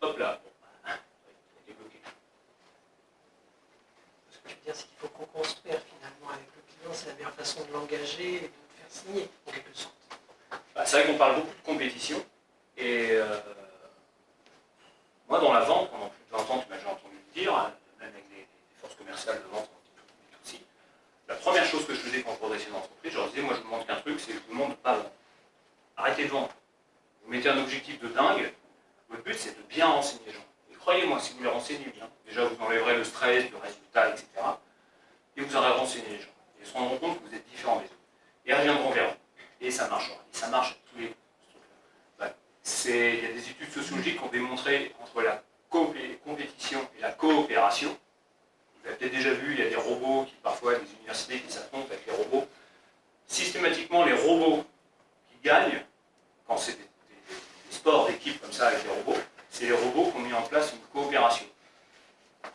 hop là, bon, on est bloqué. Ce que je veux dire, c'est qu'il faut co-construire finalement avec le client, c'est la meilleure façon de l'engager et de le faire signer, en quelque sorte. C'est vrai qu'on parle beaucoup de compétition, et moi dans la vente, pendant plus de 20 ans, tu m'as déjà entendu le dire, même avec des forces commerciales de vente en B2C, la première chose que je faisais quand je progressais dans l'entreprise, je leur disais, moi je vous demande qu'un truc, c'est que je vous demande de ne pas vendre. Arrêtez de vendre. Vous mettez un objectif de dingue, votre but c'est de bien renseigner les gens. Et croyez-moi, si vous les renseignez bien, déjà vous enlèverez le stress, le résultat, etc. Et vous aurez renseigné les gens. Et ils se rendront compte que vous êtes différents des autres. Et ils reviendront vers vous. Et ça marchera. Et ça marche tous les coups. Il y a des études sociologiques qui ont démontré entre la compétition et la coopération. Vous avez peut-être déjà vu, il y a des robots qui parfois, des universités qui s'affrontent avec les robots. Systématiquement, les robots qui gagnent, quand c'est des sports d'équipe comme ça avec les robots, c'est les robots qui ont mis en place une coopération.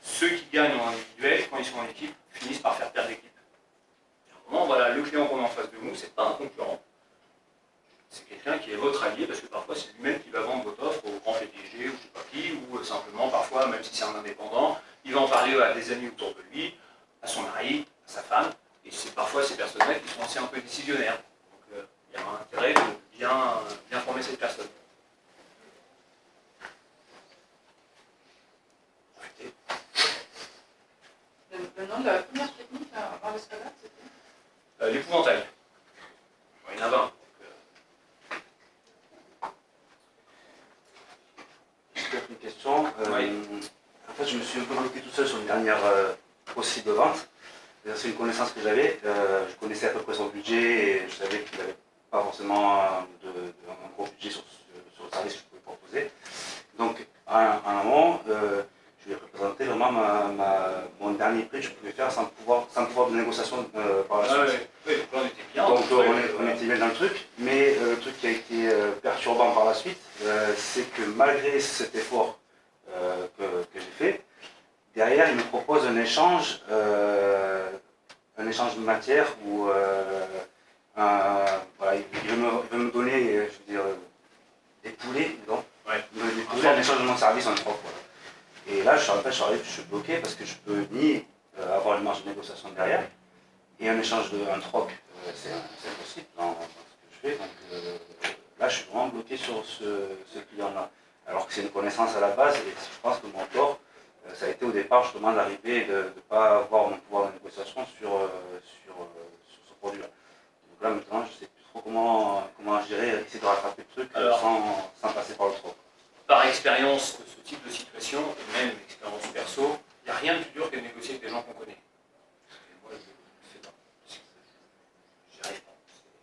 Ceux qui gagnent en individuel, quand ils sont en équipe, finissent par faire perdre l'équipe. Voilà, le client qu'on a en face de nous, c'est pas un concurrent. C'est quelqu'un qui est votre allié, parce que parfois c'est lui-même qui va vendre votre offre au grand PDG ou je ne sais pas qui, ou simplement parfois, même si c'est un indépendant, il va en parler à des amis autour de lui, à son mari, à sa femme, et c'est parfois ces personnes-là qui sont aussi un peu décisionnaires. Donc il y a un intérêt de bien former cette personne. Profitez. Le nom de la première technique avant l'escalade, c'était L'épouvantail. Il y en a 20. Une question. En fait, je me suis un peu bloqué tout seul sur une dernière possible vente. C'est une connaissance que j'avais. Je connaissais à peu près son budget et je savais qu'il n'avait pas forcément un gros budget sur le service que je pouvais proposer. Donc, en amont, je lui ai représenté vraiment mon dernier prix que je pouvais faire sans pouvoir de négociation par la suite. Oui, donc là on était bien. Donc on était bien dans le truc, mais le truc qui a été perturbant par la suite, c'est que malgré cet effort que j'ai fait, derrière, il me propose un échange de matière ou voilà, il veut me donner, je veux dire, des poulets, disons. Ouais. Il me donne des poulets en échange de mon service en troc. Voilà. Et là, je suis bloqué parce que je peux ni avoir une marge de négociation derrière, et un échange un troc, c'est impossible dans ce que je fais. Donc là, je suis vraiment bloqué sur ce client-là. Alors que c'est une connaissance à la base, et je pense que mon tort, ça a été au départ justement d'arriver et de ne pas avoir mon pouvoir de négociation sur ce produit-là. Donc là maintenant, je ne sais plus trop comment gérer, essayer de rattraper le truc sans passer par le troc. Par expérience de ce type de situation, et même expérience perso, il n'y a rien de plus dur que de négocier avec des gens qu'on connaît. Et moi, je ne le fais pas. J'y arrive pas.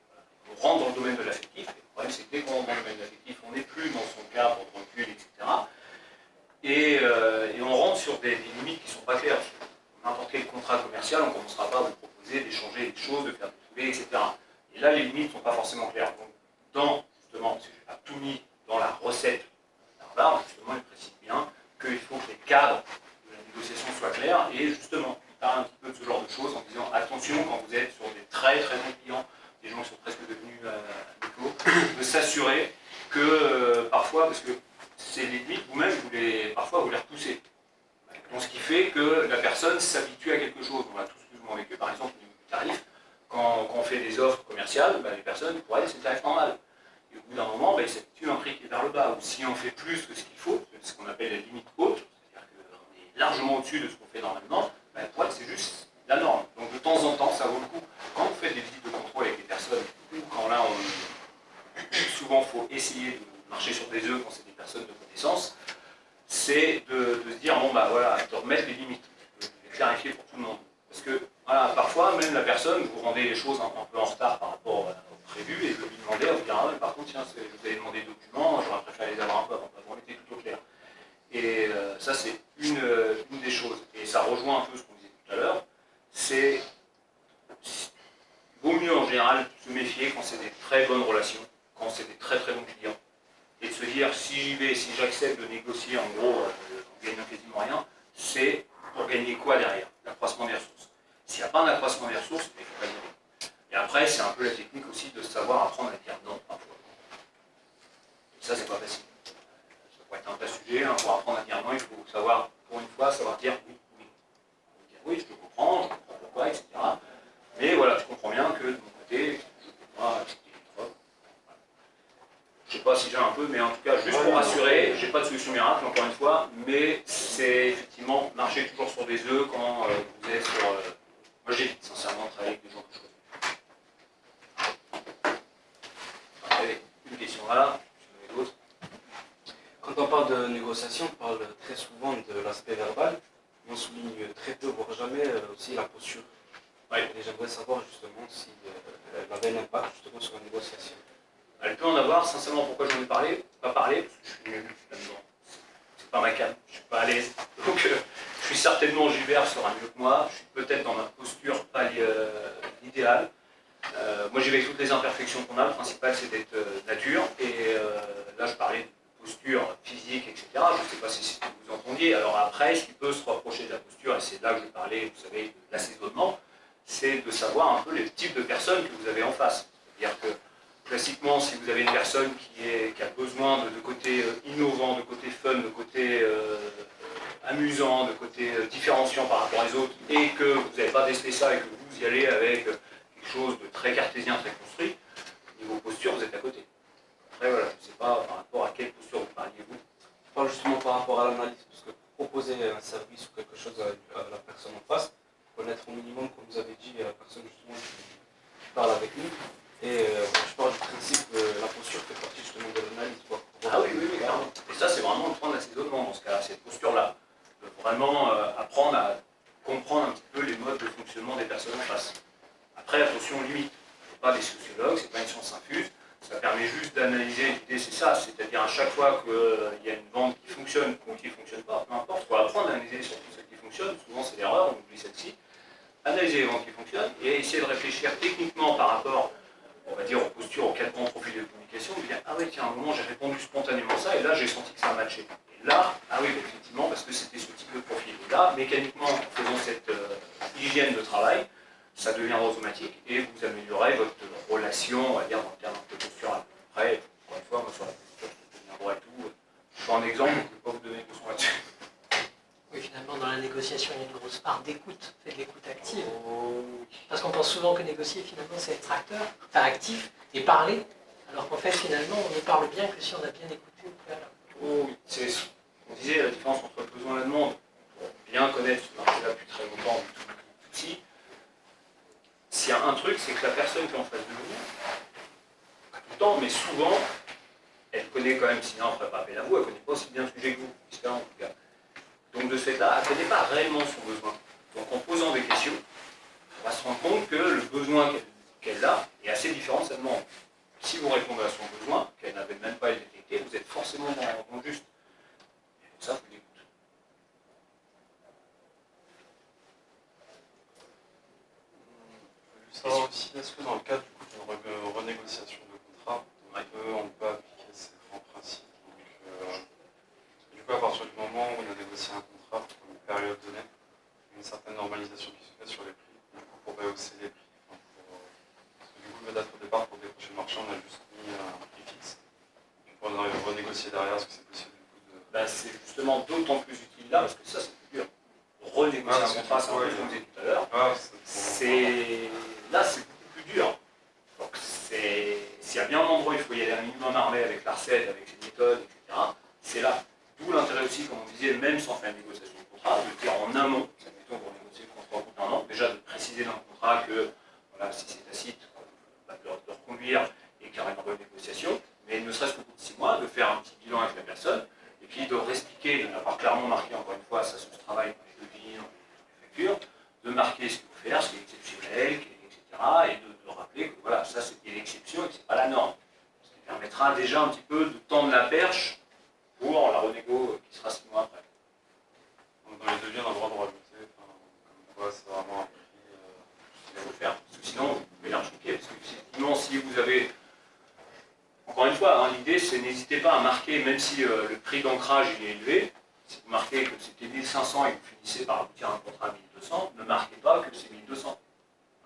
Voilà. On rentre dans le domaine de l'affectif, et le problème c'est que dès qu'on rentre dans le domaine de l'affectif, on n'est plus dans son cadre de recul, etc. Et on rentre sur des limites qui ne sont pas claires. N'importe quel contrat commercial, on ne commencera pas à vous proposer d'échanger des choses, de faire des poulets, etc. Et là, les limites ne sont pas forcément claires. Donc, justement, parce que je n'ai pas tout mis dans la recette, justement, il précise bien qu'il faut que les cadres de la négociation soient clairs et justement, il parle un petit peu de ce genre de choses en disant attention quand vous êtes sur des très très bons clients, des gens qui sont presque devenus amicaux, de s'assurer que parfois, parce que ces limites, vous-même, parfois vous les repoussez. Donc ce qui fait que la personne s'habitue à quelque chose. On a tous plus ou moins vécu, par exemple, au niveau du tarif, quand on fait des offres commerciales, les personnes, pour elles, c'est le tarif normal. Et au bout d'un moment, il s'habitue à un prix qui est vers le bas. Ou si on fait plus que ce qu'il faut, c'est ce qu'on appelle la limite haute, c'est-à-dire qu'on est largement au-dessus de ce qu'on fait normalement, pour elle, c'est juste la norme. Donc de temps en temps, ça vaut le coup. Quand vous faites des visites de contrôle avec des personnes, ou quand là, souvent, il faut essayer de marcher sur des œufs quand c'est des personnes de connaissance, c'est de se dire, bon, voilà, de remettre les limites, de les clarifier pour tout le monde. Parce que, voilà, parfois, même la personne, vous rendez les choses un peu en retard par rapport au prévu, et vous lui demandez, vous dire, ah, par contre, tiens, vous avez demandé des documents, j'aurais préféré les avoir un peu avant, on était plutôt clair. Et ça, c'est une des choses. Et ça rejoint un peu ce qu'on disait tout à l'heure, c'est vaut mieux en général se méfier quand c'est des très bonnes relations, quand c'est des très très bons clients. Et de se dire, si j'y vais, si j'accepte de négocier, en gros, en gagnant quasiment rien, c'est pour gagner quoi derrière? L'accroissement des ressources. S'il n'y a pas un accroissement des ressources, il ne faut pas y aller. Et après, c'est un peu la technique aussi de savoir apprendre à dire non, parfois. Et ça, c'est pas facile. Ça pourrait être un vrai sujet, hein, pour apprendre à dire non, il faut savoir, pour une fois, savoir dire oui, oui. Dire oui, je te comprends pourquoi, etc. Mais voilà, je comprends bien que de mon côté, je ne peux pas accepter les trop. Je ne sais pas si j'ai un peu, mais en tout cas, juste pour rassurer, je n'ai pas de solution miracle, encore une fois, mais c'est effectivement marcher toujours sur des œufs quand vous êtes sur... moi, j'évite sincèrement de travailler avec des gens que je connais. Allez, une question là, je vais d'autres. Quand on parle de négociation, on parle très souvent de l'aspect verbal, mais on souligne très peu, voire jamais, aussi la posture. Ouais. Et j'aimerais savoir justement si elle avait un impact justement sur la négociation. Elle peut en avoir, sincèrement, pourquoi j'en ai pas parlé, parce que je suis nul là-dedans. C'est pas ma cam, je suis pas à l'aise. Donc je suis certainement, Gilbert sera mieux que moi, je suis peut-être dans ma posture pas idéale. Moi j'y vais avec toutes les imperfections qu'on a, le principal c'est d'être nature, et là je parlais de posture physique, etc. Je ne sais pas si c'est ce que vous entendiez. Alors après, ce qui peut se rapprocher de la posture, et c'est là que je parlais, vous savez, de l'assaisonnement, c'est de savoir un peu les types de personnes que vous avez en face. C'est-à-dire que classiquement, si vous avez une personne qui a besoin de côté innovant, de côté fun, de côté amusant, de côté différenciant par rapport aux autres, et que vous n'avez pas testé ça et que vous y allez avec quelque chose de très cartésien, très construit, niveau posture, vous êtes à côté. Après, voilà, je ne sais pas par rapport à quelle posture vous parliez vous. Je parle justement par rapport à l'analyse, parce que pour proposer un service ou quelque chose à la personne en face, connaître au minimum, comme vous avez dit, la personne justement qui parle avec nous. Et je parle du principe que la posture fait partie justement de l'analyse. Ah oui, clairement. Et ça, c'est vraiment le point de l'assaisonnement dans ce cas-là, cette posture-là. Vraiment apprendre à comprendre un petit peu les modes de fonctionnement des personnes en face. Après, attention, limite. C'est pas des sociologues, c'est pas une science infuse. Ça permet juste d'analyser. L'idée, c'est ça. C'est-à-dire à chaque fois qu'il y a une vente qui fonctionne ou qui ne fonctionne pas, peu importe, il faut apprendre à analyser surtout celles qui fonctionnent. Souvent, c'est l'erreur, on oublie celle-ci. Analyser les ventes qui fonctionnent et essayer de réfléchir techniquement par rapport va dire, aux postures, aux 4 grands profils de communication, vous dire, ah oui, tiens, à un moment, j'ai répondu spontanément ça, et là, j'ai senti que ça a matché. Et là, ah oui, effectivement, parce que c'était ce type de profil. Et là, mécaniquement, en faisant cette hygiène de travail, ça devient automatique, et vous améliorez votre relation, on va dire, dans le terme un peu postural. Après, encore une fois, moi, sur la posture, je tenir droit et tout, je prends un exemple, je ne peux pas vous donner de leçon là-dessus. Oui, finalement, dans la négociation, il y a une grosse part d'écoute, fait de l'écoute active. Oh, Parce qu'on pense souvent que négocier, finalement, c'est être acteur, enfin actif et parler, alors qu'en fait, finalement, on ne parle bien que si on a bien écouté au préalable. oh, oui, c'est ce qu'on disait, la différence entre le besoin et la demande. Pour bien connaître ce marché-là depuis très longtemps, depuis tout petit, s'il y a un truc, c'est que la personne qui est en face de vous, pas tout le temps, mais souvent, elle connaît quand même, sinon elle ne ferait pas appel à vous, elle ne connaît pas aussi bien le sujet que vous, j'espère en tout cas. Donc de ce fait-là, elle ne connaît pas réellement son besoin. Donc en posant des questions, on va se rendre compte que le besoin qu'elle a est assez différent de sa demande. Si vous répondez à son besoin, qu'elle n'avait même pas détecté, vous êtes forcément dans le juste. Et pour ça, vous l'écoutez. Je veux juste savoir aussi, est-ce que dans le cadre d'une renégociation de contrat, on peut appliquer ces grands principes. Donc, du coup, à partir du moment où on a négocié un contrat pour une période donnée, une certaine normalisation qui se fait sur les prix, du coup, pour rehausser les prix. Enfin, parce que du coup, le date au départ, pour décrocher le marché, on a juste mis un prix fixe. Et pour renégocier derrière, est-ce que c'est possible du coup de... C'est justement d'autant plus utile là, parce que ça, c'est plus dur. Renégocier un contrat, c'est un peu ce qu'on disait tout à l'heure. Là, c'est beaucoup plus dur. Donc, s'il y a bien un endroit où il faut y aller un minimum armé avec la recette, avec ses méthodes, etc., c'est là. D'où l'intérêt aussi, comme on disait, même sans faire une négociation de contrat, de dire en amont, admettons pour négocier le contrat au bout d'un an, déjà de préciser dans le contrat que, voilà, si c'est tacite, on va le reconduire et qu'il y aura une renégociation, mais ne serait-ce qu'au bout de 6 mois, de faire un petit bilan avec la personne, et puis de réexpliquer, de l'avoir clairement marqué, encore une fois, ça se travaille dans les devis, dans les factures, de marquer ce qu'il faut faire, ce qui est exceptionnel, etc., et de rappeler que voilà, ça c'était l'exception et que ce n'est pas la norme. Ce qui permettra déjà un petit peu de tendre la perche pour la renégo qui sera 6 mois après. Donc, dans les devis, on a le droit de rajouter, comme quoi c'est vraiment un prix... Il faut le faire, parce que sinon vous pouvez l'archiquer, parce que effectivement si vous avez... Encore une fois, hein, l'idée c'est n'hésitez pas à marquer, même si le prix d'ancrage il est élevé, si vous marquez que c'était 1500 et que vous finissez par aboutir à un contrat à 1200, ne marquez pas que c'est 1200.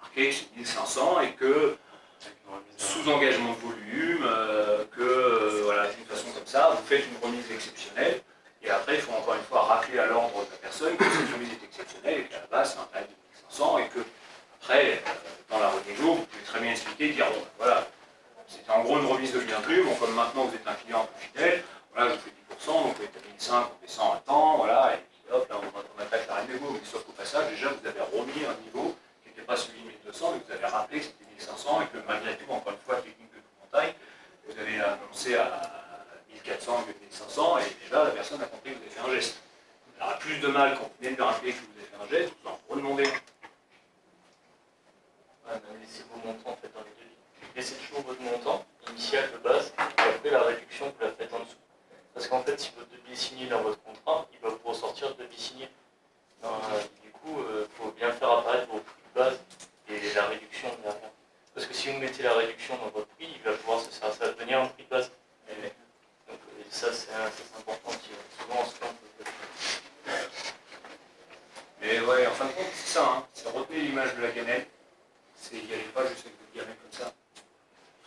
Marquez que c'est 1500 et que sous engagement de volume, voilà, d'une façon comme ça, vous faites une remise exceptionnelle, et après il faut encore une fois rappeler à l'ordre de la personne que cette remise est exceptionnelle et qu'à la base c'est un tarif de 1500 et que après, dans la renégo, vous pouvez très bien expliquer, dire bon, voilà, c'était en gros une remise de bienvenue, bon comme maintenant vous êtes un client un peu fidèle, voilà, je vous fais 10%, donc vous êtes à 1500, on descend un temps, voilà, et puis hop, là on attaque la renégo, mais sauf qu'au passage, déjà vous avez remis un niveau qui n'était pas celui de 1200, mais vous avez rappelé que c'était 1500 et que malgré tout, encore une fois, technique de montagne, vous avez annoncé à 1400 que 1500 et déjà la personne a compris que vous avez fait un geste. Elle aura plus de mal quand vous venez de lui rappeler que vous avez fait un geste, vous en redemandez. Laissez vos montants en fait dans les devis. Laissez toujours votre montant initial de base et après la réduction vous la faites en dessous. Parce qu'en fait, si votre devis est signé dans votre contrat, il va vous ressortir le devis signé. Du coup, il faut bien faire apparaître vos prix de base et la réduction derrière. Parce que si vous mettez la réduction dans votre prix, il va pouvoir ça va devenir un prix de base. Donc ça c'est important aussi. Souvent on se plante. Mais ouais, en fin de compte, c'est ça, hein. C'est retenez l'image de la gamelle, c'est y aller pas juste avec votre gamelle comme ça.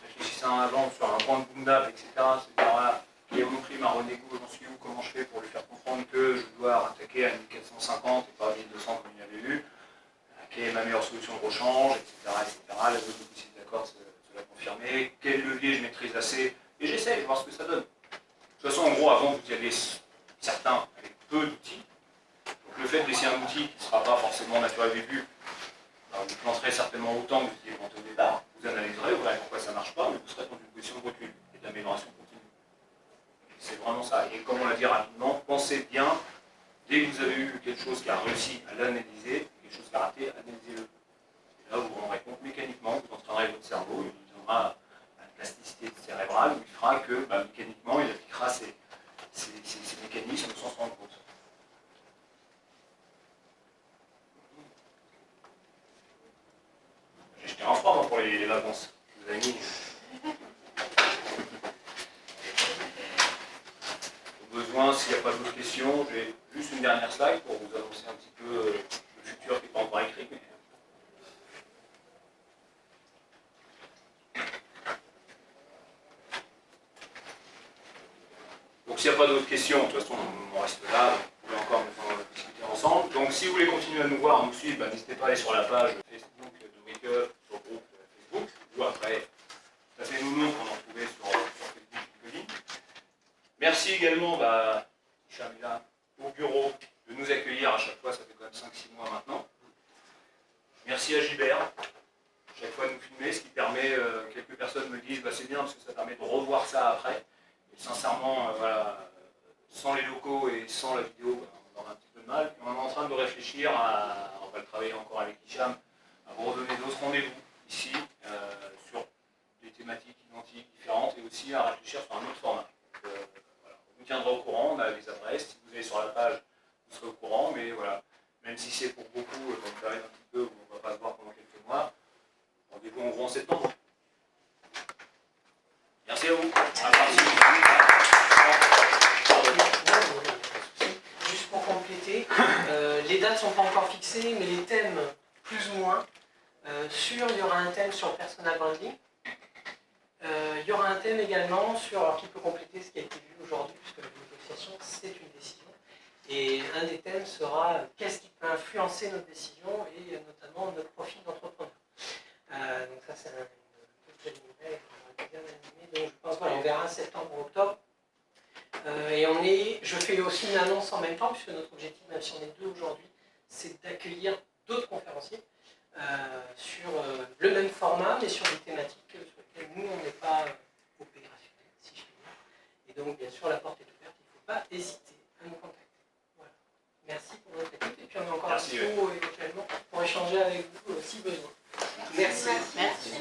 Réfléchissez en avant sur un point de boom-dap, etc. C'est-à-dire, voilà, qui a mon prix, ma renégo, j'en suis où, comment je fais pour lui faire comprendre que je dois attaquer à 1450 et pas à 1200 comme il avait eu, quelle est ma meilleure solution de rechange, etc. La zone de possible d'accord, cela confirmé, quel levier je maîtrise assez, et j'essaie de voir ce que ça donne. De toute façon, en gros, avant, vous y avez certains avec peu d'outils. Donc le fait d'essayer un outil qui ne sera pas forcément naturel au début, vous planterez certainement autant que vous étiez planté au départ, vous analyserez, vous verrez pourquoi ça ne marche pas, mais vous serez dans une position de recul et d'amélioration continue. C'est vraiment ça. Et comme on l'a dit rapidement, pensez bien, dès que vous avez eu quelque chose qui a réussi à l'analyser, quelque chose qui a raté, analysez-le. Et là, vous vous rendrez compte mécaniquement, vous entraînerez votre cerveau, il donnera une plasticité cérébrale où il fera que mécaniquement, il appliquera ces mécanismes sans se rendre compte. J'ai jeté un froid moi, pour les vacances. vous avez mis. Au besoin, s'il n'y a pas d'autres questions, j'ai juste une dernière slide pour vous annoncer un petit peu le futur qui n'est pas encore écrit. Mais... Donc s'il n'y a pas d'autres questions, de toute façon on reste là, vous pouvez encore maintenant discuter ensemble. Donc si vous voulez continuer à nous voir, nous suivre, n'hésitez pas à aller sur la page Facebook de Wake Up, sur le groupe Facebook, ou après, tapez-nous le nom qu'on a trouvé sur Facebook et LinkedIn. Merci également, Hicham est là, au bureau, de nous accueillir à chaque fois, ça fait quand même 5-6 mois maintenant. Merci à Gilbert, chaque fois de nous filmer, ce qui permet, quelques personnes me disent, c'est bien parce que ça permet de revoir ça après. Et sincèrement, sans les locaux et sans la vidéo, on aura un petit peu de mal. Et on est en train de réfléchir on va le travailler encore avec Hicham, à vous redonner d'autres rendez-vous ici, sur des thématiques identiques, différentes, et aussi à réfléchir sur un autre format. Donc, voilà. On vous tiendra au courant, on a les adresses, si vous allez sur la page, vous serez au courant, mais voilà, même si c'est pour beaucoup, une période un petit peu où on ne va pas se voir pendant quelques mois, rendez-vous en gros en septembre. Merci à vous. Juste pour compléter, les dates ne sont pas encore fixées, mais les thèmes, plus ou moins, il y aura un thème sur le personal branding. Il y aura un thème également sur, qui peut compléter ce qui a été vu aujourd'hui, puisque la négociation, c'est une décision. Et un des thèmes sera qu'est-ce qui peut influencer notre décision et notamment notre profil d'entrepreneur. Donc ça, c'est un bien animé. Donc je pense qu'on verra septembre ou octobre. Et je fais aussi une annonce en même temps, puisque notre objectif, même si on est 2 aujourd'hui, c'est d'accueillir d'autres conférenciers sur le même format, mais sur des thématiques sur lesquelles nous, on n'est pas opérationnels, si je puis dire. Et donc, bien sûr, la porte est ouverte, il ne faut pas hésiter à nous contacter. Voilà. Merci pour votre écoute, et puis on est encore à dispo éventuellement pour échanger avec vous si besoin. Merci. Merci.